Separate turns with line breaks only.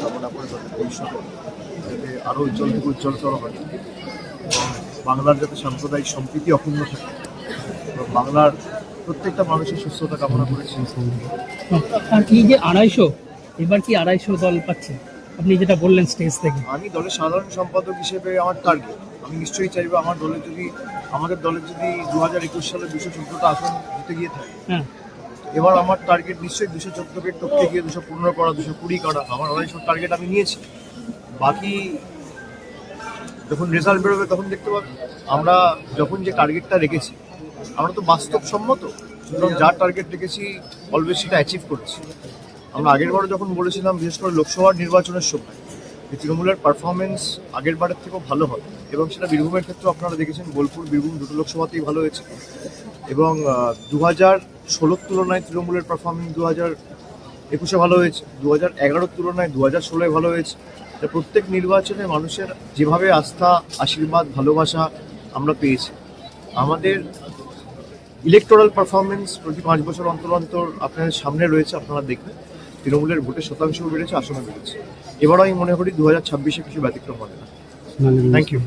কামনা করে তাদের ভবিষ্যৎ যাতে আরও উজ্জ্বল থেকে উজ্জ্বলতর হয় এবং বাংলার যাতে সাম্প্রদায়িক সম্প্রীতি অক্ষুণ্ণ থাকে এবং বাংলার প্রত্যেকটা মানুষের সুস্থতা কামনা করেছি।
আর এই যে 250, এবার কি 250 দল পাচ্ছে আপনি যেটা বললেন স্টেজ থেকে?
আমি দলের সাধারণ সম্পাদক হিসেবে আমার টার্গেট, আমি নিশ্চয়ই চাইবো আমাদের দলের যদি 2021 সালে 214টা আসন জিতে গিয়ে থাকে,
হ্যাঁ,
এবার আমার টার্গেট নিশ্চয়ই 214কে টপকে গিয়ে 215 করা, 220 করা। আমার 250 টার্গেট আমি নিয়েছি। বাকি যখন রেজাল্ট বেরোবে তখন দেখতে পাবেন। আমরা যখন যে টার্গেটটা রেখেছি আমরা তো বাস্তবসম্মত, সুতরাং যার টার্গেট রেখেছি অলওয়েজ সেটা অ্যাচিভ করেছি। আমরা আগের বারে যখন বলেছিলাম, বিশেষ করে লোকসভার নির্বাচনের সময়, যে তৃণমূলের পারফরমেন্স আগের বারের থেকেও ভালো হবে এবং সেটা বীরভূমের ক্ষেত্রে আপনারা দেখেছেন, বোলপুর বীরভূম দুটো লোকসভাতেই ভালো হয়েছে এবং 2016 তুলনায় তৃণমূলের পারফরমেন্স 2021 ভালো হয়েছে, 2011 তুলনায় 2016 ভালো হয়েছে। প্রত্যেক নির্বাচনে মানুষের যেভাবে আস্থা, আশীর্বাদ, ভালোবাসা আমরা পেয়েছি, আমাদের ইলেকটোরাল পারফরমেন্স প্রতি 5 বছর অন্তর অন্তর আপনাদের সামনে রয়েছে। আপনারা দেখবেন তৃণমূলের ভোটের শতাংশও বেড়েছে, আসনও বেড়েছে। এবারও আমি মনে করি 2026-এ কিছু ব্যতিক্রম হবে না। Thank you.